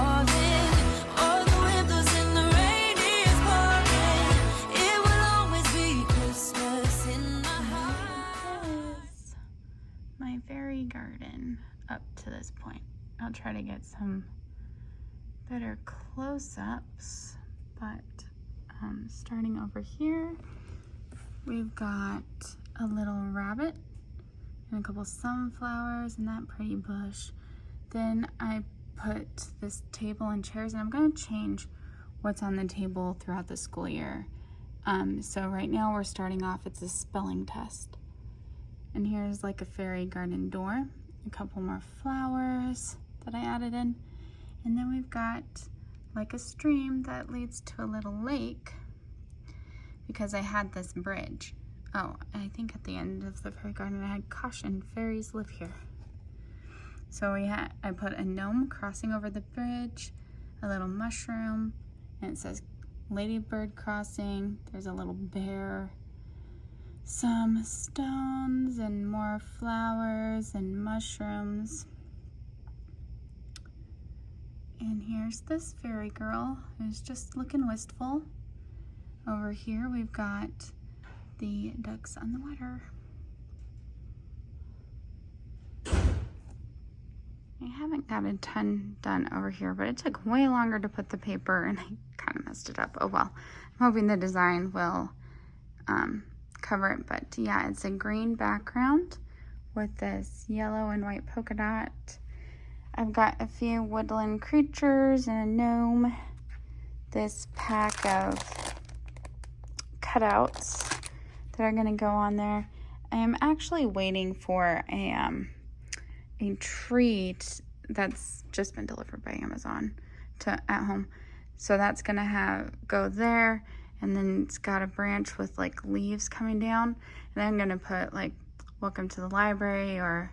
falling. All the windows in the rain is pouring. It will always be Christmas in my heart. This is my fairy garden up to this point. I'll try to get some better close-ups, but starting over here, we've got a little rabbit and a couple sunflowers and that pretty bush. Then I put this table and chairs, and I'm going to change what's on the table throughout the school year. So right now we're starting off, it's a spelling test. And here's like a fairy garden door, a couple more flowers that I added in. And then we've got like a stream that leads to a little lake because I had this bridge. Oh, I think at the end of the fairy garden I had caution, fairies live here. So I put a gnome crossing over the bridge, a little mushroom, and it says ladybird crossing. There's a little bear, some stones and more flowers and mushrooms. And here's this fairy girl who's just looking wistful. Over here we've got the ducks on the water. I haven't got a ton done over here, but it took way longer to put the paper and I kind of messed it up. Oh well. I'm hoping the design will cover it, but yeah, it's a green background with this yellow and white polka dot. I've got a few woodland creatures and a gnome. This pack of cutouts that are gonna go on there. I am actually waiting for a treat that's just been delivered by Amazon to at home. So that's gonna go there, and then it's got a branch with like leaves coming down, and I'm gonna put like welcome to the library or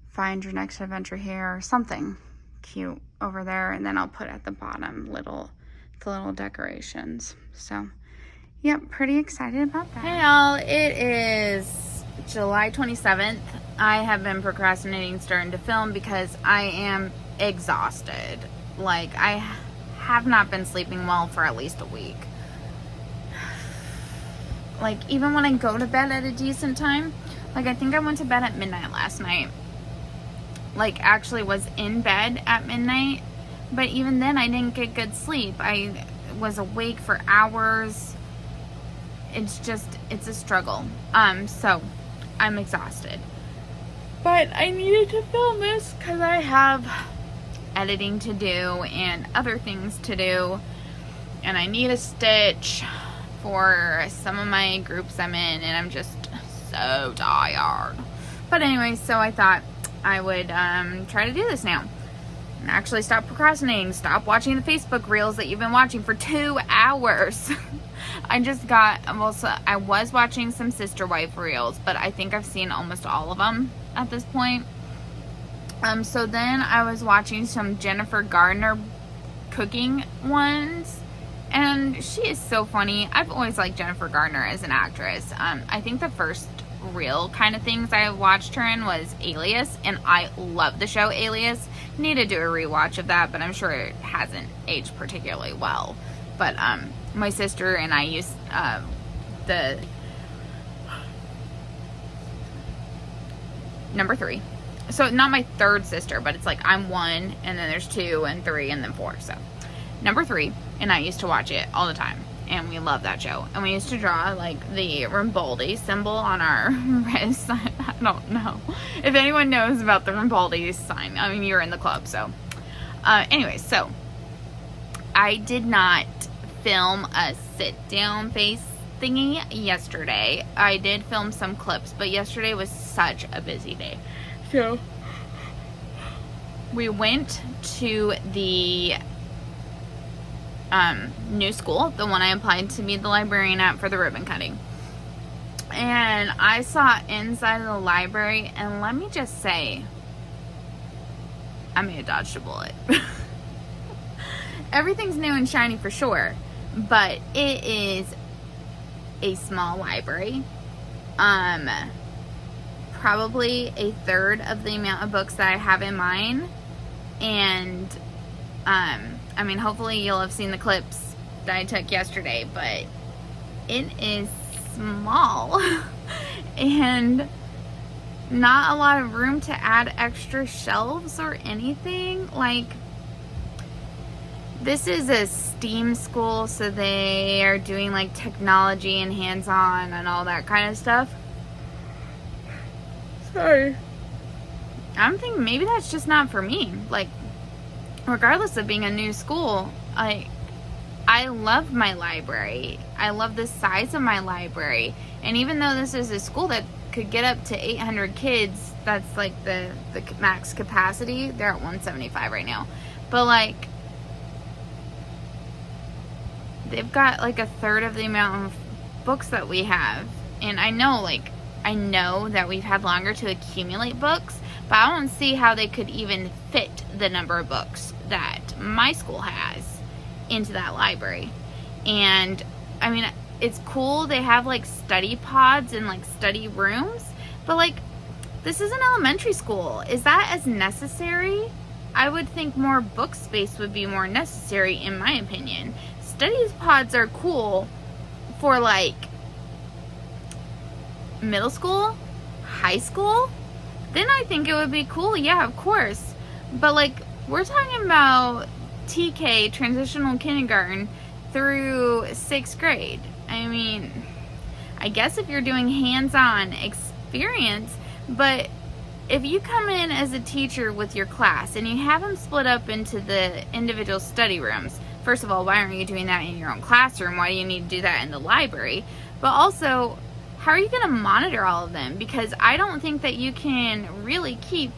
find your next adventure here or something cute over there, and then I'll put at the bottom the little decorations. So yep, pretty excited about that. Hey y'all, it is July 27th. I have been procrastinating starting to film because I am exhausted. Like, I have not been sleeping well for at least a week. Like, even when I go to bed at a decent time, like I think I went to bed at midnight last night. Like, actually was in bed at midnight, but even then I didn't get good sleep. I was awake for hours. It's a struggle. So I'm exhausted, but I needed to film this because I have editing to do and other things to do, and I need a stitch for some of my groups I'm in, and I'm just so tired. But anyway, so I thought I would try to do this now and actually stop procrastinating, stop watching the Facebook reels that you've been watching for 2 hours. I was watching some Sister Wife reels, but I think I've seen almost all of them at this point. So then I was watching some Jennifer Gardner cooking ones, and she is so funny. I've always liked Jennifer Gardner as an actress. I think the first real kind of things I watched her in was Alias, and I love the show Alias. Need to do a rewatch of that, but I'm sure it hasn't aged particularly well. But my sister and I used the number 3. So not my third sister, but it's like I'm 1, and then there's 2 and 3 and then 4. So number 3 and I used to watch it all the time, and we love that show. And we used to draw like the Rambaldi symbol on our wrist. I don't know if anyone knows about the Rambaldi sign. I mean, you're in the club. So anyway, so I did not film a sit down face thingy yesterday. I did film some clips, but yesterday was such a busy day. So we went to the new school, the one I applied to be the librarian at for the ribbon cutting. And I saw inside of the library, and let me just say, I may have dodged a bullet. Everything's new and shiny for sure, but it is a small library. Probably a third of the amount of books that I have in mine, and I mean, hopefully you'll have seen the clips that I took yesterday, but it is small and not a lot of room to add extra shelves or anything. Like, this is a STEAM school, so they are doing like technology and hands-on and all that kind of stuff. Sorry. I'm thinking maybe that's just not for me. Like, regardless of being a new school, I love my library. I love the size of my library. And even though this is a school that could get up to 800 kids, that's like the max capacity. They're at 175 right now. But like, they've got like a third of the amount of books that we have. And I know that we've had longer to accumulate books, but I don't see how they could even fit the number of books that my school has into that library. And I mean, it's cool they have like study pods and like study rooms, but like, this is an elementary school. Is that as necessary? I would think more book space would be more necessary, in my opinion. Study pods are cool for like middle school, high school. Then I think it would be cool, yeah, of course. But like, we're talking about TK, transitional kindergarten, through 6th grade. I mean, I guess if you're doing hands-on experience, but if you come in as a teacher with your class and you have them split up into the individual study rooms, first of all, why aren't you doing that in your own classroom? Why do you need to do that in the library? But also, how are you going to monitor all of them? Because I don't think that you can really keep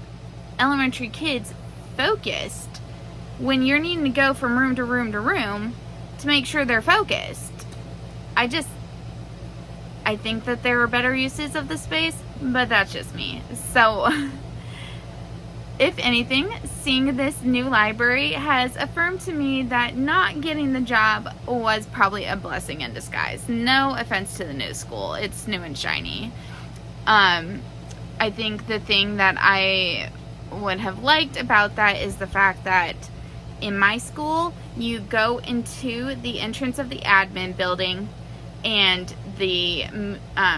elementary kids focused when you're needing to go from room to room to room to make sure they're focused. I think that there are better uses of the space, but that's just me. So, if anything, seeing this new library has affirmed to me that not getting the job was probably a blessing in disguise. No offense to the new school. It's new and shiny. I think the thing that I would have liked about that is the fact that in my school, you go into the entrance of the admin building, and the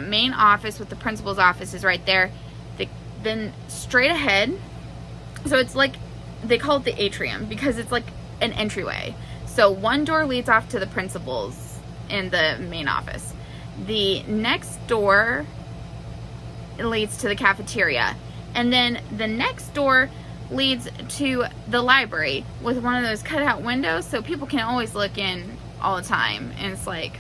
main office with the principal's office is right there. Then straight ahead, so it's like, they call it the atrium because it's like an entryway. So one door leads off to the principal's in the main office. The next door leads to the cafeteria. And then the next door leads to the library with one of those cutout windows so people can always look in all the time. And it's like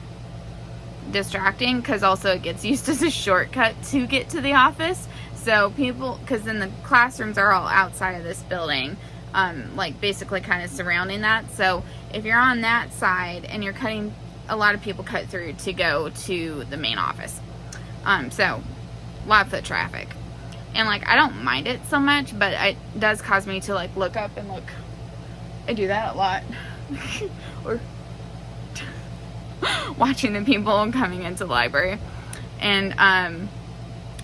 distracting because also it gets used as a shortcut to get to the office. So people, because then the classrooms are all outside of this building, like basically kind of surrounding that. So if you're on that side and you're cutting, a lot of people cut through to go to the main office. So a lot of foot traffic. And like, I don't mind it so much, but it does cause me to like look up and look. I do that a lot. Or watching the people coming into the library. And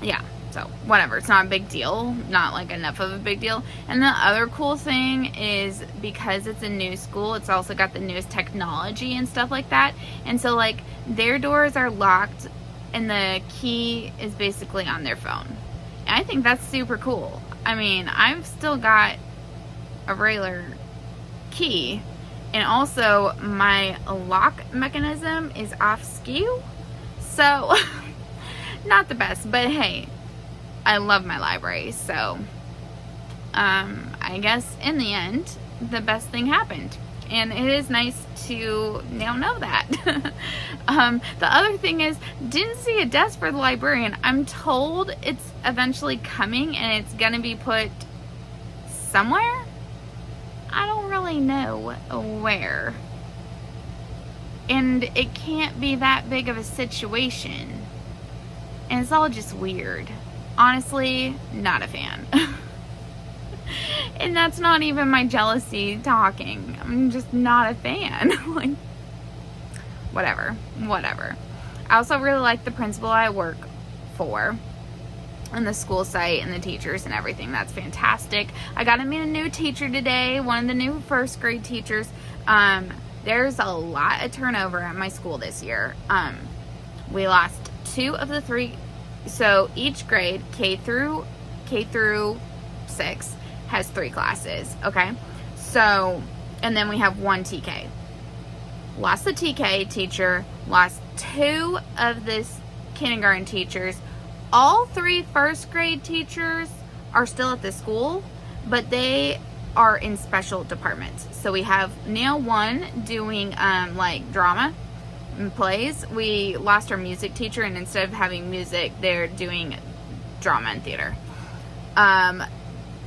yeah, so whatever, it's not a big deal, not like enough of a big deal. And the other cool thing is, because it's a new school, it's also got the newest technology and stuff like that. And so like, their doors are locked and the key is basically on their phone. And I think that's super cool. I mean, I've still got a regular key, and also my lock mechanism is off skew, so not the best, but hey, I love my library. So I guess in the end the best thing happened, and it is nice to now know that. The other thing is, didn't see a desk for the librarian. I'm told it's eventually coming and it's gonna be put somewhere. I don't really know where. And it can't be that big of a situation. And it's all just weird. Honestly, not a fan. And that's not even my jealousy talking. I'm just not a fan. Like, whatever. I also really like the principal I work for. and the school site and the teachers and everything. That's fantastic. I got to meet a new teacher today, one of the new first grade teachers. There's a lot of turnover at my school this year. We lost 2 of the 3, so each grade, K through 6, has 3 classes, okay? So, and then we have 1 TK. Lost the TK teacher, lost 2 of this kindergarten teachers. All 3 first grade teachers are still at the school, but they are in special departments. So we have now 1 doing like drama and plays. We lost our music teacher, and instead of having music, they're doing drama and theater.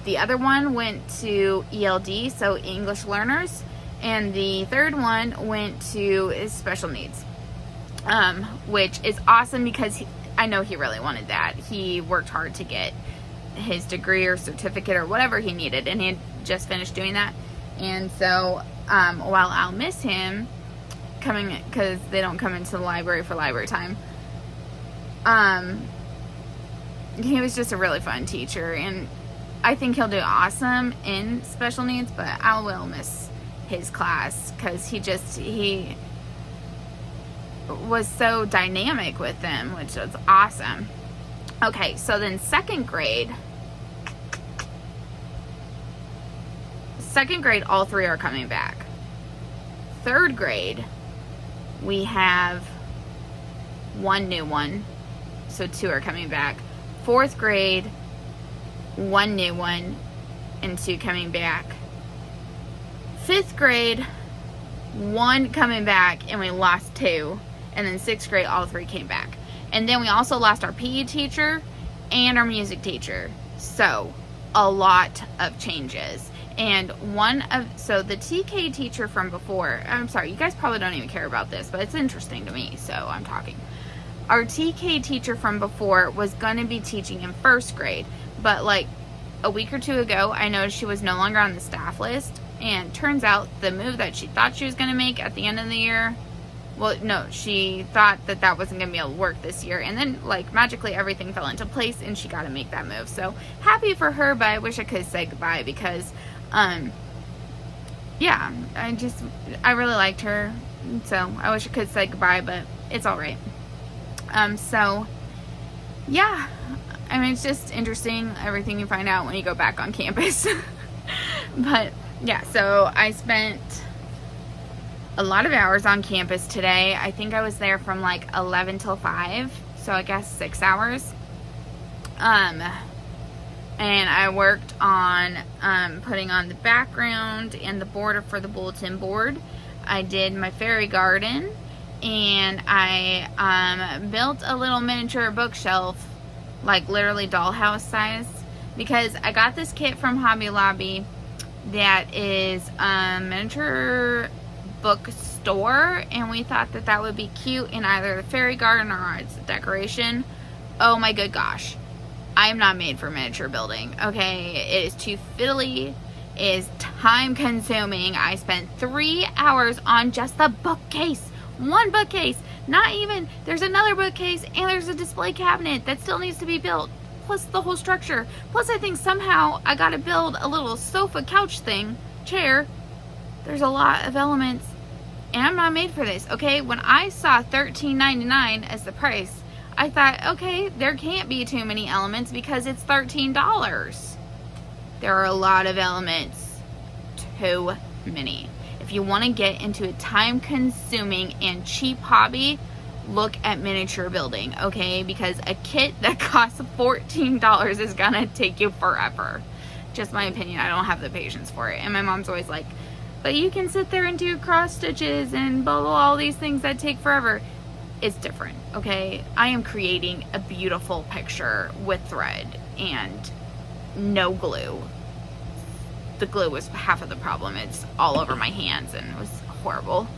The other one went to ELD, so English learners, and the third one went to special needs, which is awesome because I know he really wanted that. He worked hard to get his degree or certificate or whatever he needed, and he had just finished doing that. And so while I'll miss him coming, because they don't come into the library for library time, he was just a really fun teacher, and I think he'll do awesome in special needs, but I will miss his class because he was so dynamic with them, which was awesome. Okay, so then second grade, all 3 are coming back. Third grade, we have 1 new one, so 2 are coming back. Fourth grade, 1 new one and 2 coming back. Fifth grade, 1 coming back and we lost 2. And then 6th grade, all 3 came back. And then we also lost our PE teacher and our music teacher. So a lot of changes. And so the TK teacher from before, I'm sorry, you guys probably don't even care about this, but it's interesting to me, so I'm talking. Our TK teacher from before was going to be teaching in 1st grade, but like a week or 2 ago, I noticed she was no longer on the staff list, and turns out the move that she thought she was going to make at the end of the year, well, no, she thought that wasn't going to be able to work this year, and then like magically everything fell into place and she got to make that move. So happy for her, but I wish I could say goodbye because yeah, I really liked her, so I wish I could say goodbye, but it's all right. So yeah, I mean, it's just interesting everything you find out when you go back on campus. But yeah, so I spent a lot of hours on campus today. I think I was there from like 11 till 5, so I guess 6 hours. And I worked on putting on the background and the border for the bulletin board. I did my fairy garden, and I built a little miniature bookshelf, like literally dollhouse size, because I got this kit from Hobby Lobby that is a miniature bookstore, and we thought that would be cute in either the fairy garden or as a decoration. Oh my good gosh, I am not made for miniature building, okay? It is too fiddly, it is time consuming. I spent 3 hours on just the bookcase, 1 bookcase, not even, there's another bookcase and there's a display cabinet that still needs to be built, plus the whole structure, plus I think somehow I gotta build a little sofa couch thing, chair. There's a lot of elements, and I'm not made for this, okay? When I saw $13.99 as the price, I thought, okay, there can't be too many elements because it's $13. There are a lot of elements. Too many. If you want to get into a time-consuming and cheap hobby, look at miniature building, okay? Because a kit that costs $14 is gonna take you forever. Just my opinion. I don't have the patience for it. And my mom's always like, but you can sit there and do cross stitches and blah, blah, all these things that take forever. It's different, okay? I am creating a beautiful picture with thread and no glue. The glue was half of the problem. It's all over my hands and it was horrible.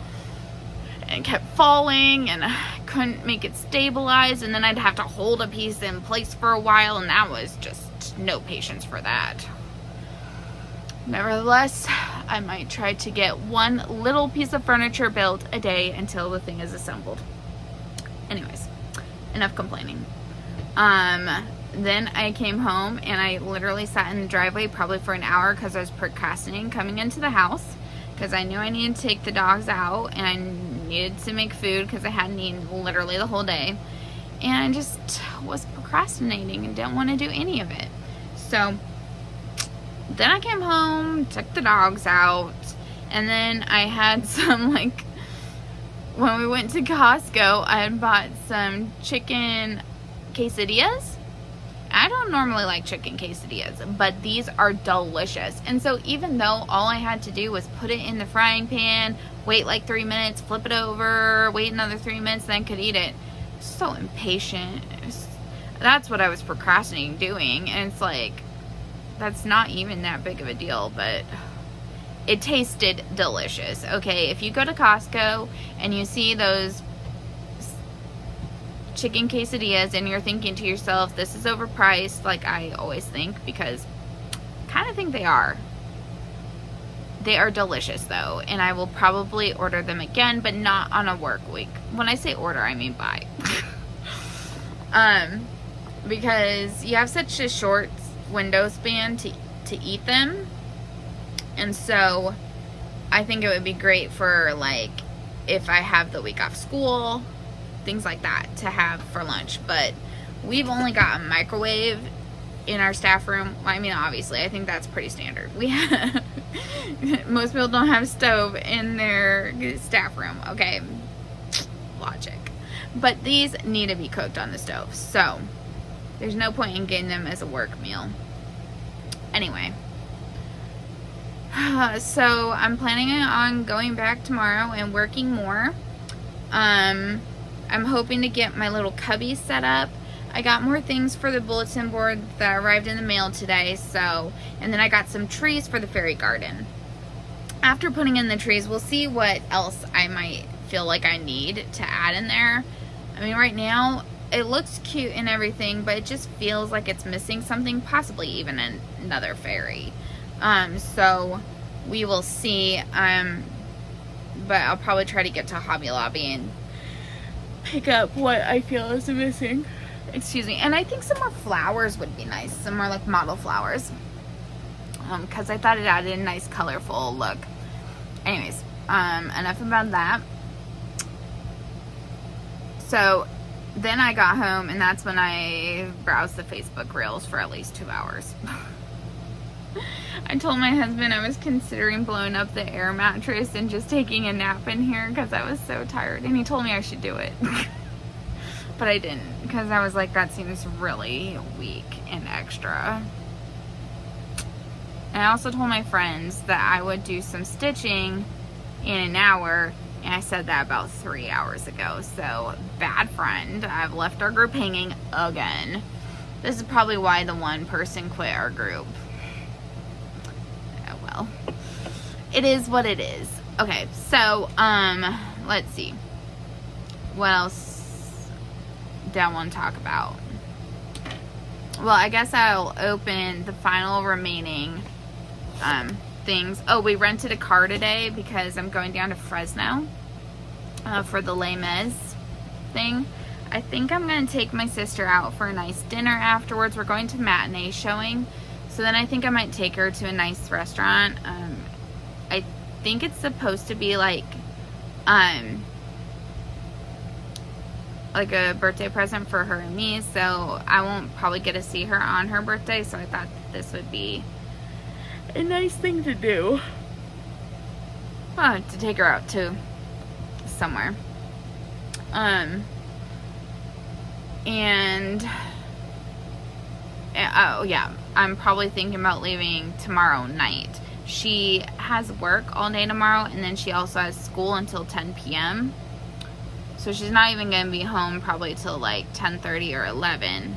And it kept falling and I couldn't make it stabilize, and then I'd have to hold a piece in place for a while, and that was just no patience for that. Nevertheless, I might try to get 1 little piece of furniture built a day until the thing is assembled. Anyways, enough complaining. then I came home and I literally sat in the driveway probably for an hour because I was procrastinating coming into the house because I knew I needed to take the dogs out and I needed to make food because I hadn't eaten literally the whole day. And I just was procrastinating and didn't want to do any of it. So then I came home, took the dogs out, and then I had some, like, when we went to Costco, I had bought some chicken quesadillas. I don't normally like chicken quesadillas, but these are delicious. And so even though all I had to do was put it in the frying pan, wait like 3 minutes, flip it over, wait another 3 minutes, then could eat it. So impatient. That's what I was procrastinating doing. And it's like, that's not even that big of a deal, but it tasted delicious. Okay, if you go to Costco and you see those chicken quesadillas and you're thinking to yourself, this is overpriced, like I always think, because I kind of think they are. They are delicious though, and I will probably order them again, but not on a work week. When I say order, I mean buy. Because you have such a short window span to eat them, and so I think it would be great for, like, if I have the week off school, things like that, to have for lunch. But we've only got a microwave in our staff room. Well, I mean, obviously, I think that's pretty standard. We have most people don't have a stove in their staff room. Okay, logic. But these need to be cooked on the stove, so there's no point in getting them as a work meal. Anyway, so I'm planning on going back tomorrow and working more. I'm hoping to get my little cubby set up. I got more things for the bulletin board that arrived in the mail today, so, and then I got some trees for the fairy garden. After putting in the trees, we'll see what else I might feel like I need to add in there. I mean, right now, it looks cute and everything, but it just feels like it's missing something, possibly even another fairy. So we will see. But I'll probably try to get to Hobby Lobby and pick up what I feel is missing. Excuse me. And I think some more flowers would be nice. Some more like model flowers. Because I thought it added a nice colorful look. Anyways, enough about that. So then I got home, and that's when I browsed the Facebook Reels for at least 2 hours. I told my husband I was considering blowing up the air mattress and just taking a nap in here because I was so tired, and he told me I should do it. But I didn't, because I was like, that seems really weak and extra. And I also told my friends that I would do some stitching in an hour, and I said that about 3 hours ago. So, bad friend. I've left our group hanging again. This is probably why the one person quit our group. Oh well. It is what it is. Okay, so, let's see. What else do I want to talk about? Well, I guess I'll open the final remaining things. Oh, we rented a car today because I'm going down to Fresno for the Les Mis thing. I think I'm going to take my sister out for a nice dinner afterwards. We're going to matinee showing, so then I think I might take her to a nice restaurant. I think it's supposed to be like a birthday present for her and me, so I won't probably get to see her on her birthday, so I thought this would be a nice thing to do. To take her out to somewhere. And oh yeah, I'm probably thinking about leaving tomorrow night. She has work all day tomorrow, and then she also has school until 10 p.m. So she's not even going to be home probably till like 10:30 or 11.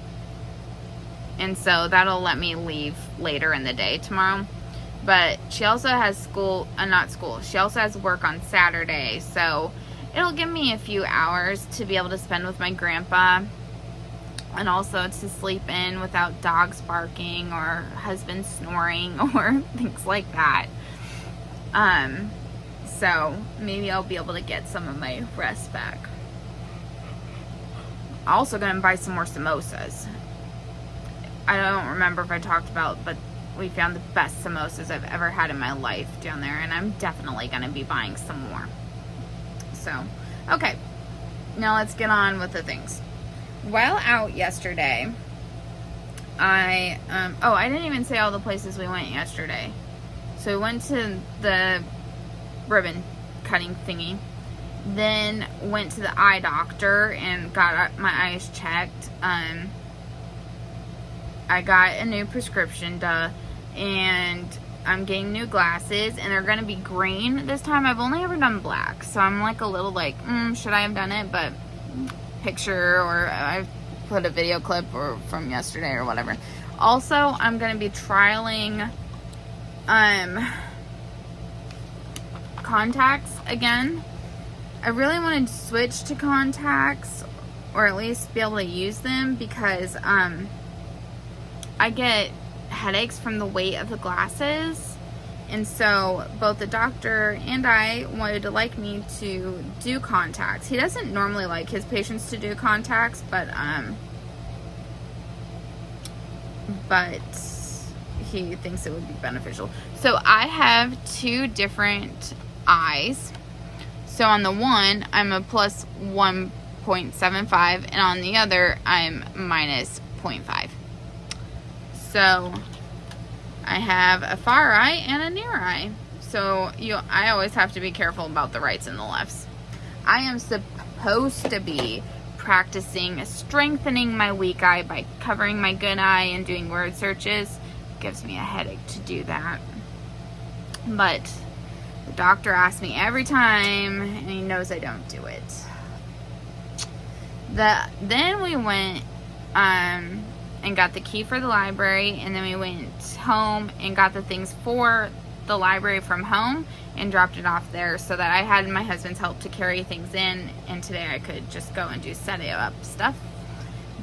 And so that'll let me leave later in the day tomorrow. But she also has school, not school, she also has work on Saturday. So it'll give me a few hours to be able to spend with my grandpa. And also to sleep in without dogs barking or husband snoring or things like that. So maybe I'll be able to get some of my rest back. I'm also going to buy some more samosas. I don't remember if I talked about, but we found the best samosas I've ever had in my life down there, and I'm definitely going to be buying some more. So, okay, now let's get on with the things. While out yesterday, I didn't even say all the places we went yesterday. So we went to the ribbon cutting thingy, then went to the eye doctor and got my eyes checked. I got a new prescription, and I'm getting new glasses, and they're gonna be green this time. I've only ever done black, so I'm like a little like, should I have done it? But picture, or I put a video clip or from yesterday or whatever. Also, I'm gonna be trialing contacts again. I really wanted to switch to contacts, or at least be able to use them, because I get headaches from the weight of the glasses, and so both the doctor and I wanted to like me to do contacts. He doesn't normally like his patients to do contacts, but he thinks it would be beneficial. So I have 2 different eyes. So on the one, I'm a plus 1.75, and on the other, I'm minus 0.5. So I have a far eye and a near eye. So I always have to be careful about the rights and the lefts. I am supposed to be practicing strengthening my weak eye by covering my good eye and doing word searches. It gives me a headache to do that. But the doctor asks me every time, and he knows I don't do it. Then we went and got the key for the library, and then we went home and got the things for the library from home and dropped it off there, so that I had my husband's help to carry things in, and today I could just go and do setting up stuff.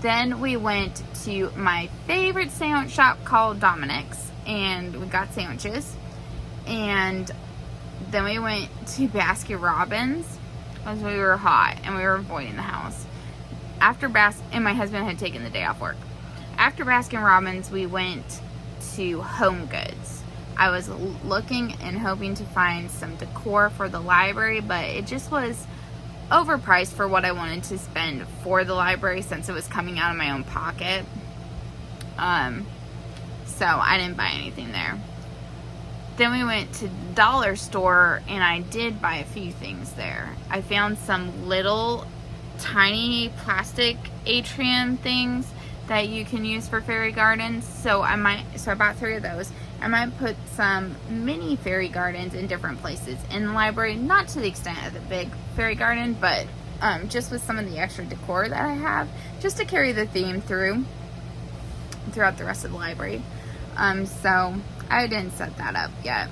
Then we went to my favorite sandwich shop called Dominic's, and we got sandwiches. And then we went to Baskin Robbins because we were hot and we were avoiding the house. And my husband had taken the day off work. After Baskin Robbins, we went to Home Goods. I was looking and hoping to find some decor for the library, but it just was overpriced for what I wanted to spend for the library, since it was coming out of my own pocket. So I didn't buy anything there. Then we went to the dollar store, and I did buy a few things there. I found some little tiny plastic atrium things that you can use for fairy gardens. So I bought 3 of those. I might put some mini fairy gardens in different places in the library, not to the extent of the big fairy garden, but just with some of the extra decor that I have, just to carry the theme throughout the rest of the library. So I didn't set that up yet.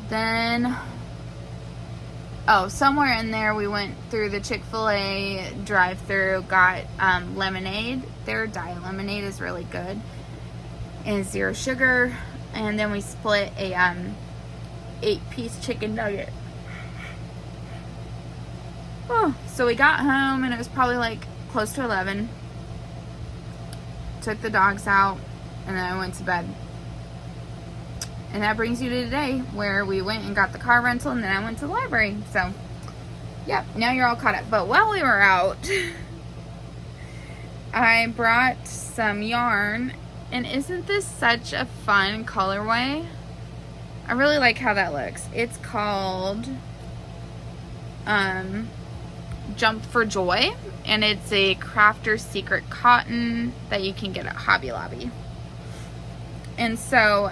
Then, somewhere in there we went through the Chick-fil-A drive-thru, got lemonade. Their diet lemonade is really good and 0 sugar. And then we split a 8-piece chicken nugget. So we got home, and it was probably like close to 11. Took the dogs out, and then I went to bed. And that brings you to today, where we went and got the car rental, and then I went to the library. So, yep, now you're all caught up. But while we were out, I brought some yarn, and isn't this such a fun colorway? I really like how that looks. It's called Jump for Joy, and it's a Crafter's Secret cotton that you can get at Hobby Lobby. And so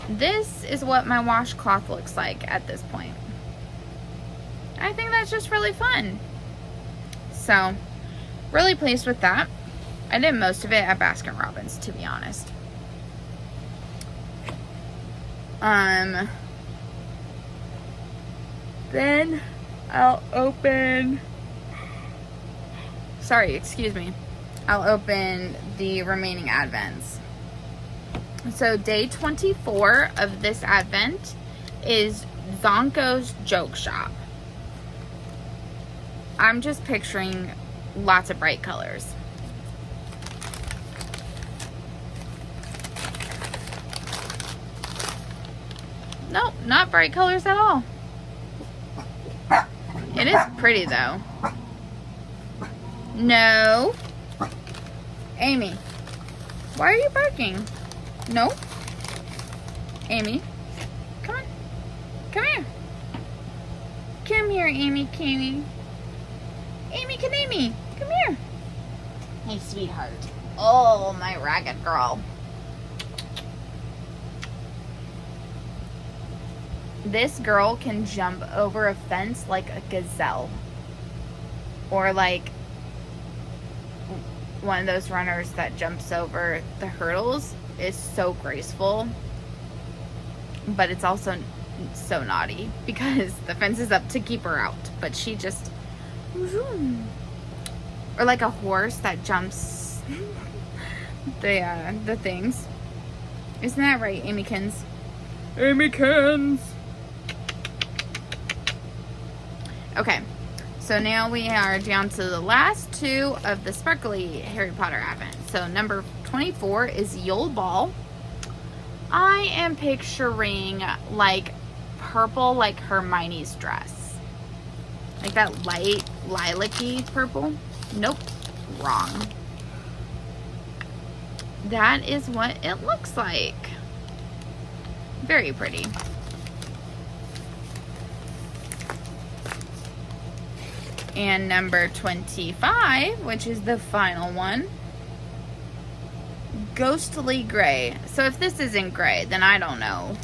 this is what my washcloth looks like at this point. I think that's just really fun. So, really pleased with that. I did most of it at Baskin Robbins, to be honest. Then I'll open the remaining advents. So day 24 of this advent is Zonko's Joke Shop. I'm just picturing lots of bright colors. Nope, not bright colors at all. It is pretty though. No. Amy, why are you barking? No. Amy, come on. Come here. Come here, Amy, Amy. Amy, come Amy. Come here. Hey, sweetheart. Oh, my ragged girl. This girl can jump over a fence like a gazelle. Or like one of those runners that jumps over the hurdles. Is so graceful. But it's also so naughty because the fence is up to keep her out. But she just... Or like a horse that jumps the things. Isn't that right, Amykins? Amykins! Okay, so now we are down to the last two of the sparkly Harry Potter advent. So number 24 is Yule Ball. I am picturing like purple, like Hermione's dress. Like that light lilac-y purple. Nope, wrong. That is what it looks like. Very pretty. And number 25, which is the final one, Ghostly Gray. So if this isn't gray, then I don't know.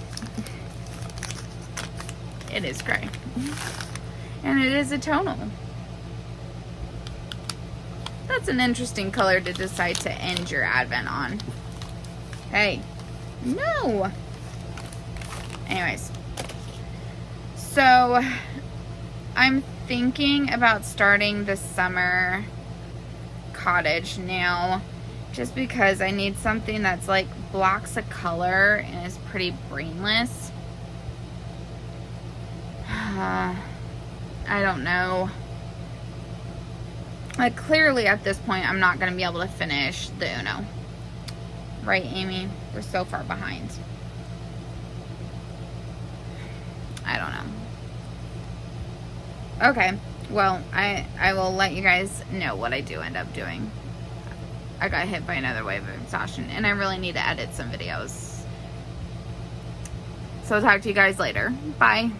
It is gray. And it is a tonal. That's an interesting color to decide to end your advent on. Hey, no. Anyways, so I'm thinking about starting the summer cottage now, just because I need something that's like blocks of color and is pretty brainless. I don't know. Like, clearly at this point I'm not going to be able to finish the Uno. Right, Amy? We're so far behind. I don't know. Okay, well, I will let you guys know what I do end up doing. I got hit by another wave of exhaustion, and I really need to edit some videos. So I'll talk to you guys later. Bye.